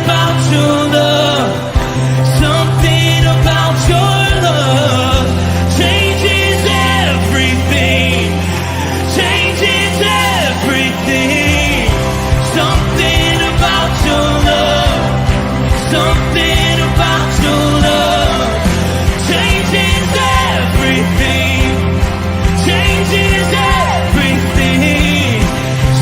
about your love, something about your love changes everything, changes everything. Something about your love, something about your love changes everything, changes everything.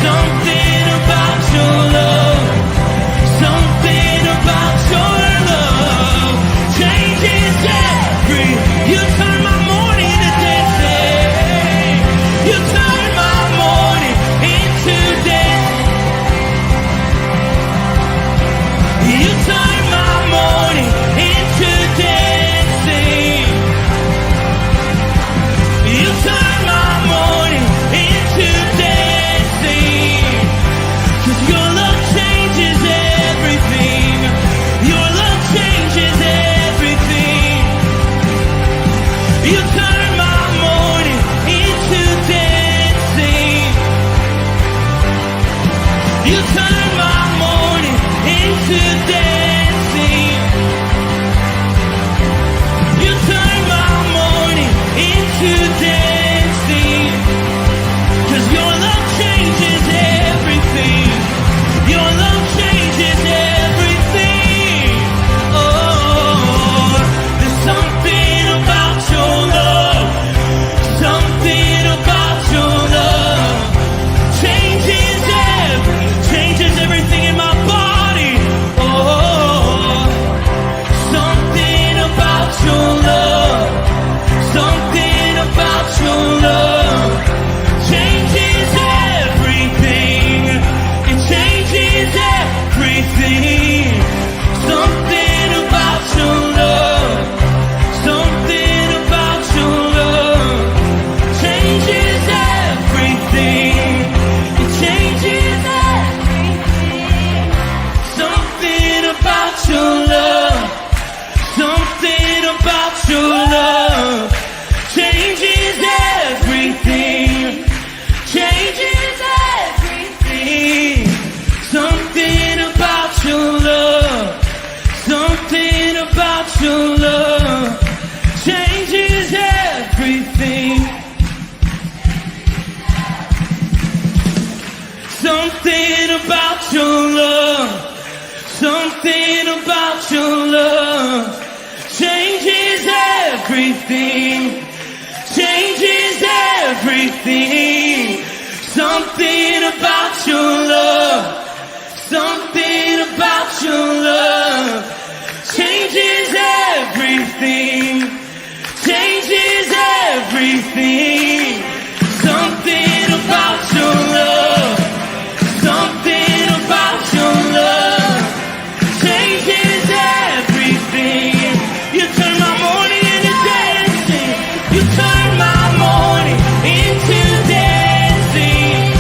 Something about your love, something about your love changes everything. You turn my morning to dancing, you turn my morning into dancing, you turn my morning into dancing, you turn my morning into dancing. 'Cause your love changes everything, your love changes everything. You turn my morning into dancing, you turn my morning into dancing, you turn my morning into dancing. 'Cause your love changes everything, your love changes everything. Oh, there's something about your love, something about your love changes everything in my body. Oh, something about your love, something about your love changes everything, it changes everything. Something about your love, something about your love changes everything, it changes everything. Something about your love, something about your love changes everything, changes everything. Something about your love, something about your love changes everything. Something about your love, something about your love changes everything, changes everything. Something about your love, something about your love changes everything, changes everything. Something about your love, something about your love changes everything. You turn my morning into dancing, you turn my morning into dancing,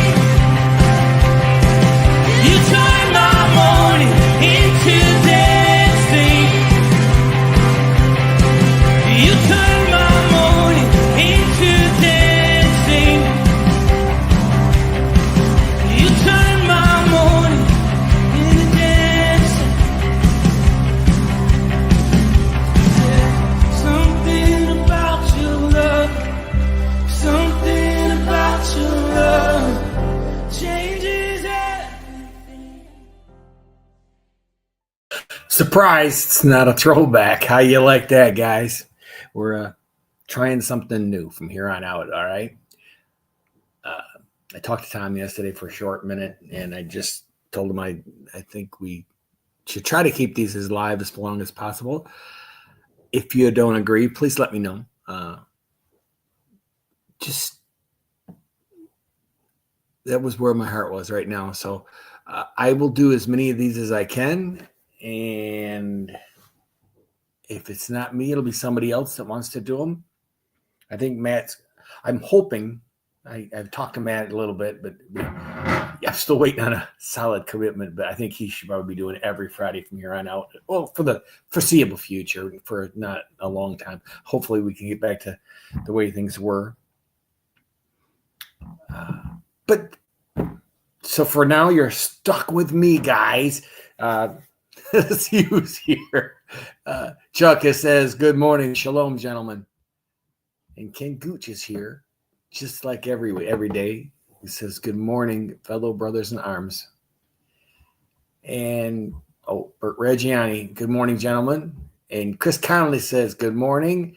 you turn my morning into dancing, you turn my morning into dancing, you turn my morning into dancing. Something about your love, something about your love changes everything. Surprise, it's not a throwback. How you like that, guys? We're trying something new from here on out, all right? I talked to Tom yesterday for a short minute, and I just told him I think we should try to keep these as live as long as possible. If you don't agree, please let me know. Just that was where my heart was right now. So I will do as many of these as I can, and if it's not me, it'll be somebody else that wants to do them. I think I'm hoping, I've talked to Matt a little bit, but I'm still waiting on a solid commitment, but I think he should probably be doing it every Friday from here on out. Well, for the foreseeable future, for not a long time. Hopefully we can get back to the way things were. But so for now, you're stuck with me, guys. Let's see who's here. Chuck says, good morning. Shalom, gentlemen. And Ken Gooch is here, just like every day. He says, good morning, fellow brothers in arms. And, Bert Reggiani, good morning, gentlemen. And Chris Connolly says, good morning.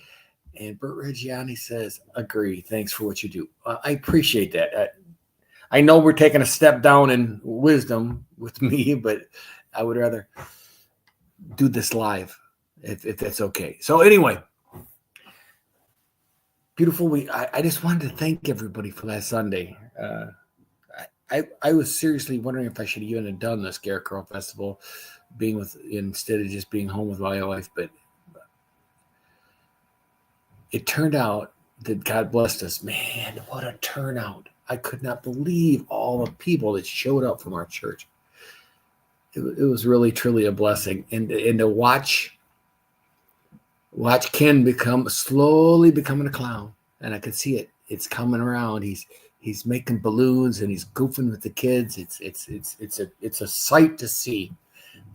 And Bert Reggiani says, agree. Thanks for what you do. I appreciate that. I know we're taking a step down in wisdom with me, but I would rather do this live if that's okay. So anyway, beautiful week. I just wanted to thank everybody for last Sunday. I was seriously wondering if I should even have done the Scarecrow Festival, instead of just being home with my wife, but it turned out that God blessed us. Man, what a turnout. I could not believe all the people that showed up from our church. It was really, truly a blessing. And to watch Ken slowly becoming a clown. And I could see it. It's coming around. He's making balloons and he's goofing with the kids. It's a sight to see.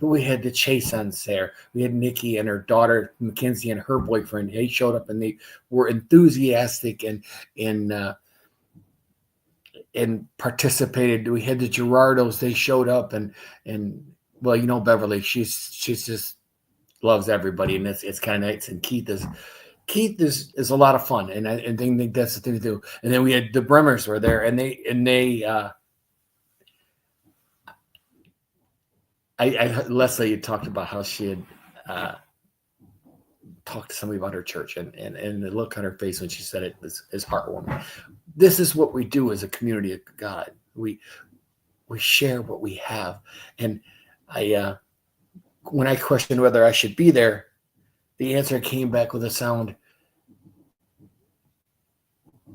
But we had the Chasons there. We had Nikki and her daughter Mackenzie and her boyfriend. They showed up and they were enthusiastic and participated. We had the Gerardos. They showed up and well, you know, Beverly, she's just loves everybody, and it's kind of nice. And Keith is a lot of fun, and I think that's the thing to do. And then we had the Bremers were there, and they Leslie talked about how she had talked to somebody about her church, and the look on her face when she said it is heartwarming. This is what we do as a community of God. We share what we have, and when I questioned whether I should be there, the answer came back with a sound.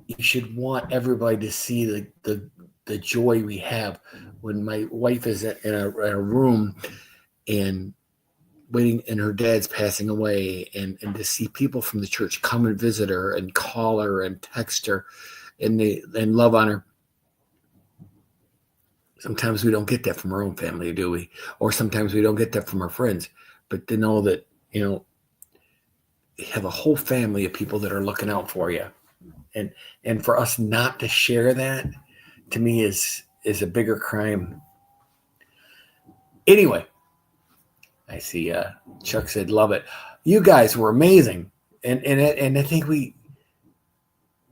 You should want everybody to see the joy we have when my wife is in a room and waiting, and her dad's passing away, and to see people from the church come and visit her and call her and text her and love on her. Sometimes we don't get that from our own family, do we? Or sometimes we don't get that from our friends. But to know that, you know, you have a whole family of people that are looking out for you. And for us not to share that, to me, is a bigger crime. Anyway, I see Chuck said, love it. You guys were amazing. And I think we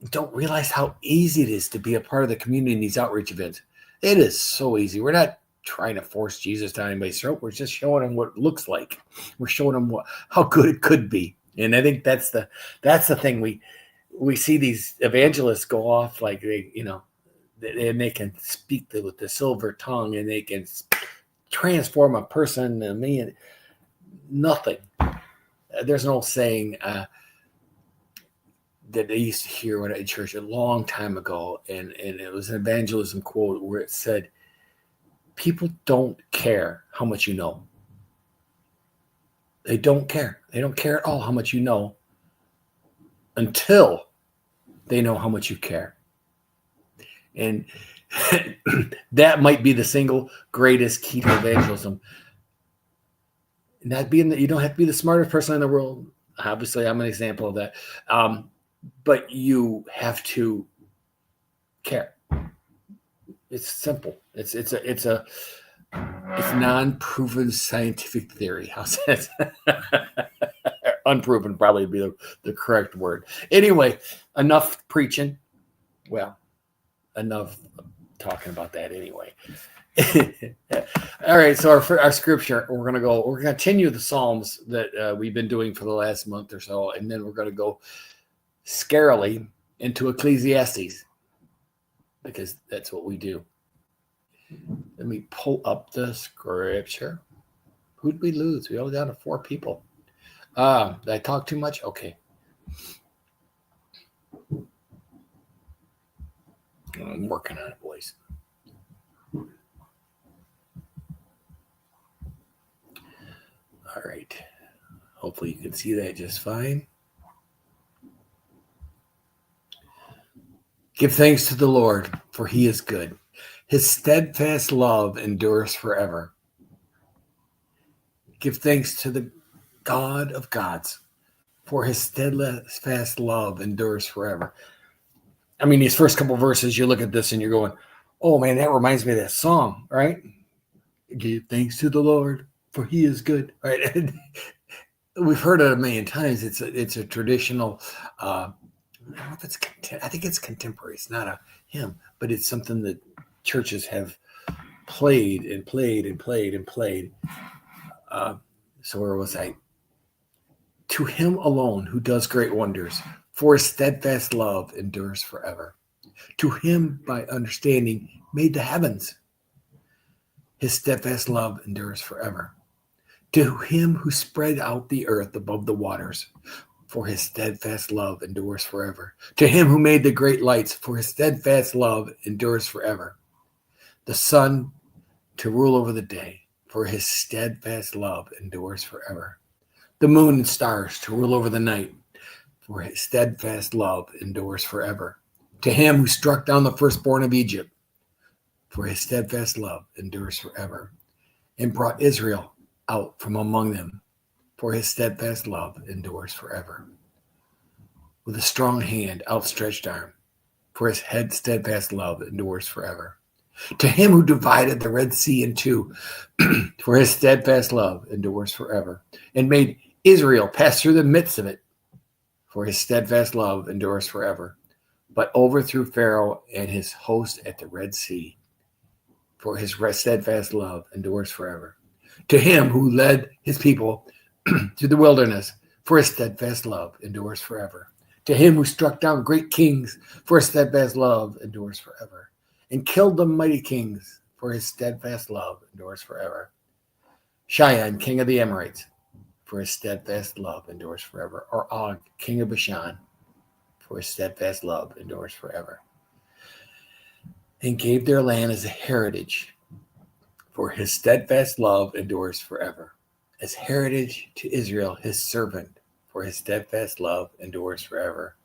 don't realize how easy it is to be a part of the community in these outreach events. It is so easy. We're not trying to force Jesus down anybody's throat. We're just showing them what it looks like. We're showing them how good it could be. And I think that's the thing. We see these evangelists go off like and they can speak with the silver tongue, and they can transform a person. And me, nothing. There's an old saying that I used to hear when I in church a long time ago, and it was an evangelism quote where it said, people don't care how much you know. They don't care. They don't care at all how much you know until they know how much you care. And that might be the single greatest key to evangelism. Not being that you don't have to be the smartest person in the world. Obviously, I'm an example of that. But you have to care. It's simple. It's non-proven scientific theory. How's that? Unproven probably would be the correct word. Anyway, enough preaching. Well, enough talking about that anyway. All right, so our scripture, we're going to continue the Psalms that we've been doing for the last month or so, and then we're going to go scarily into Ecclesiastes, because that's what we do. Let me pull up the scripture. Who'd we lose? We only down to 4 people. Did I talk too much? Okay. I'm working on it, boys. All right. Hopefully you can see that just fine. Give thanks to the Lord, for he is good. His steadfast love endures forever. Give thanks to the God of gods, for his steadfast love endures forever. I mean, these first couple verses, you look at this and you're going, oh man, that reminds me of that song, right? Give thanks to the Lord, for he is good, right? And we've heard it a million times. It's a traditional, I don't know if it's, I think it's contemporary. It's not a hymn, but it's something that churches have played and played and played and played. So where was I? To him alone who does great wonders, for his steadfast love endures forever. To him by understanding made the heavens. His steadfast love endures forever. To him who spread out the earth above the waters, for his steadfast love endures forever. To him who made the great lights, for his steadfast love endures forever. The sun to rule over the day, for his steadfast love endures forever. The moon and stars to rule over the night, for his steadfast love endures forever. To him who struck down the firstborn of Egypt, for his steadfast love endures forever, and brought Israel out from among them, for his steadfast love endures forever. With a strong hand, outstretched arm, for his steadfast love endures forever. To him who divided the Red Sea in two, for his steadfast love endures forever, and made Israel pass through the midst of it, for his steadfast love endures forever, but overthrew Pharaoh and his host at the Red Sea, for his steadfast love endures forever. To him who led his people to the wilderness, for his steadfast love endures forever. To him who struck down great kings, for his steadfast love endures forever, and killed the mighty kings, for his steadfast love endures forever. Shion, king of the Amorites, for his steadfast love endures forever. Or Og, king of Bashan, for his steadfast love endures forever. And gave their land as a heritage, for his steadfast love endures forever. As heritage to Israel, his servant, for his steadfast love endures forever.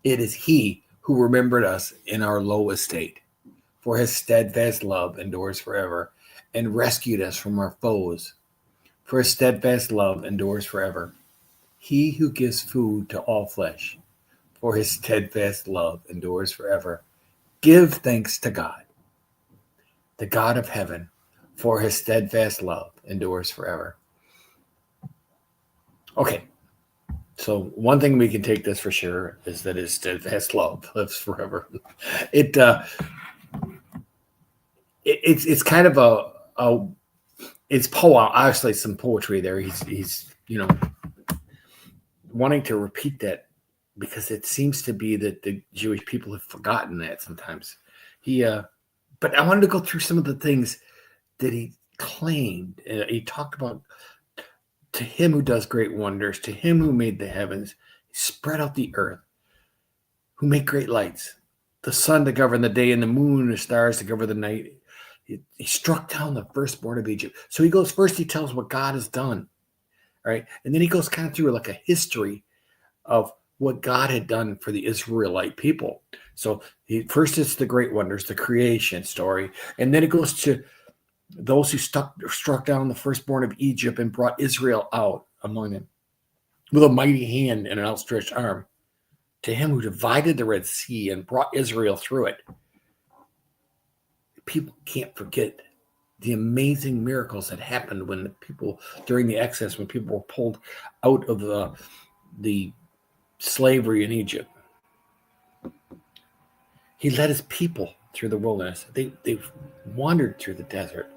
It is he who remembered us in our low estate, for his steadfast love endures forever, and rescued us from our foes, for his steadfast love endures forever. He who gives food to all flesh, for his steadfast love endures forever. Give thanks to God, the God of heaven, for his steadfast love endures forever. Okay, so one thing we can take this for sure is that his steadfast love lives forever. It's kind of it's poem. Obviously, some poetry there. He's wanting to repeat that because it seems to be that the Jewish people have forgotten that sometimes. But I wanted to go through some of the things that he claimed. He talked about, to him who does great wonders, to him who made the heavens, he spread out the earth, who made great lights, the sun to govern the day and the moon and the stars to govern the night. He struck down the firstborn of Egypt. So he goes first, he tells what God has done, right? And then he goes kind of through like a history of what God had done for the Israelite people. So first it's the great wonders, the creation story. And then it goes to those who struck down the firstborn of Egypt and brought Israel out among them with a mighty hand and an outstretched arm. To him who divided the Red Sea and brought Israel through it. People can't forget the amazing miracles that happened when the people, during the Exodus, when people were pulled out of the slavery in Egypt. He led his people through the wilderness. They wandered through the desert.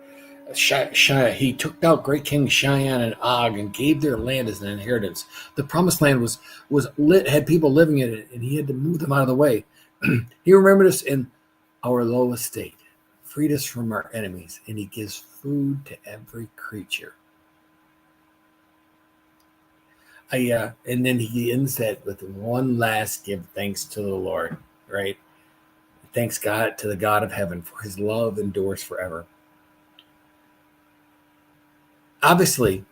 He took out great kings Shion and Og and gave their land as an inheritance. The promised land had people living in it, and he had to move them out of the way. He remembered us in our low estate, freed us from our enemies, and he gives food to every creature. And then he ends that with one last give thanks to the Lord, right? Thanks God to the God of heaven, for his love endures forever. Obviously,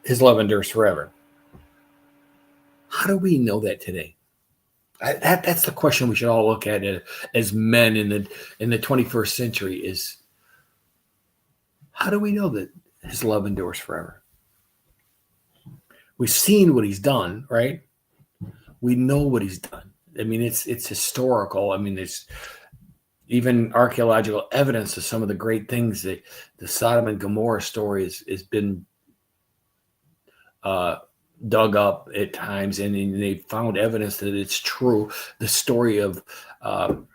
his love endures forever. How do we know that today? That's the question we should all look at as men in the 21st century is, how do we know that his love endures forever. We've seen what he's done, right? We know what he's done. I mean, it's historical. I mean, there's even archaeological evidence of some of the great things that the Sodom and Gomorrah story has been dug up at times, and they found evidence that it's true. The story of, oh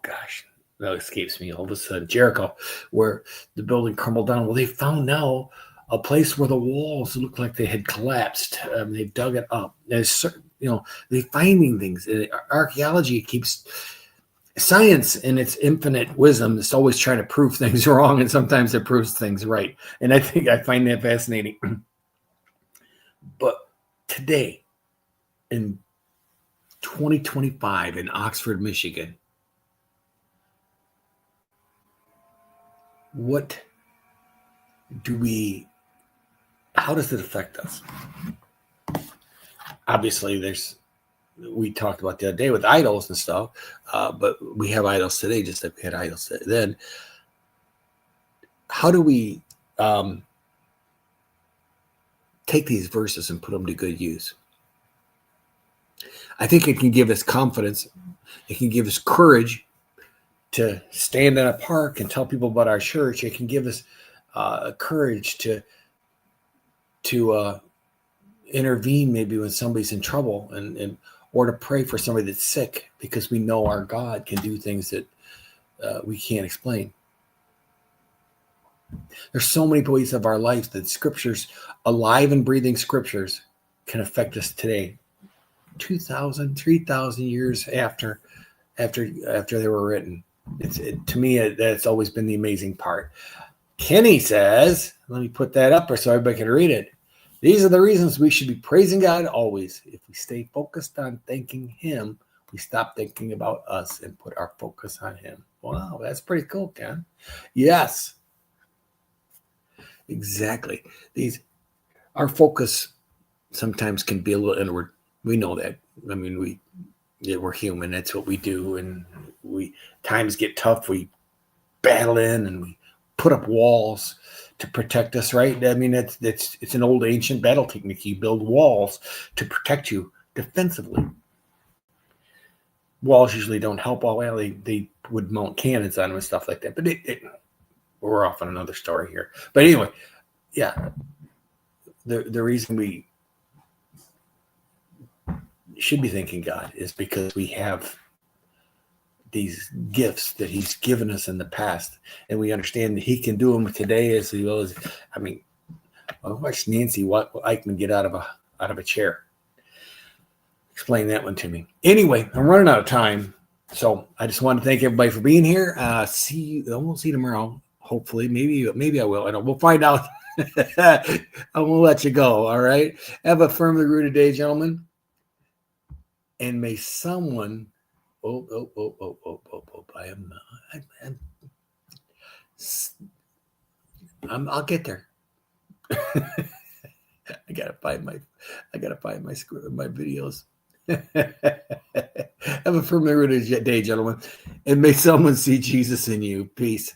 gosh, that escapes me all of a sudden, Jericho, where the building crumbled down. Well, they found now a place where the walls looked like they had collapsed. They dug it up. There's, they're finding things. Archaeology keeps, science in its infinite wisdom is always trying to prove things wrong, and sometimes it proves things right. And I find that fascinating. But today, in 2025 in Oxford, Michigan, how does it affect us? Obviously, we talked about the other day with idols and stuff, but we have idols today just like we had idols then. How do we take these verses and put them to good use? I think it can give us confidence. It can give us courage to stand in a park and tell people about our church. It can give us courage to intervene maybe when somebody's in trouble, and or to pray for somebody that's sick, because we know our God can do things that we can't explain. There's so many ways of our life that scriptures, alive and breathing scriptures, can affect us today, 2,000, 3,000 years after they were written. To me, that's always been the amazing part. Kenny says, let me put that up so everybody can read it. These are the reasons we should be praising God always. If we stay focused on thanking him, we stop thinking about us and put our focus on him. Wow, that's pretty cool, Ken. Yes, exactly. Our focus sometimes can be a little inward. We know that. I mean, we're human. That's what we do. And times get tough. We battle in and we put up walls to protect us, right? I mean, it's an old ancient battle technique. You build walls to protect you defensively. Walls usually don't help all well. They would mount cannons on them and stuff like that. But we're off on another story here. But anyway, yeah, the reason we should be thanking God is because we have these gifts that he's given us in the past, and we understand that he can do them today as well as, I mean, I watched Nancy Eichmann get out of a chair. Explain that one to me. Anyway, I'm running out of time, so I just want to thank everybody for being here. See you. I won't see you tomorrow. Hopefully, maybe I will. I don't. We'll find out. I won't let you go. All right. Have a firmly rooted day, gentlemen, and may someone. I'll get there. I gotta find my videos. Have a firmly rooted day, gentlemen, and may someone see Jesus in you. Peace.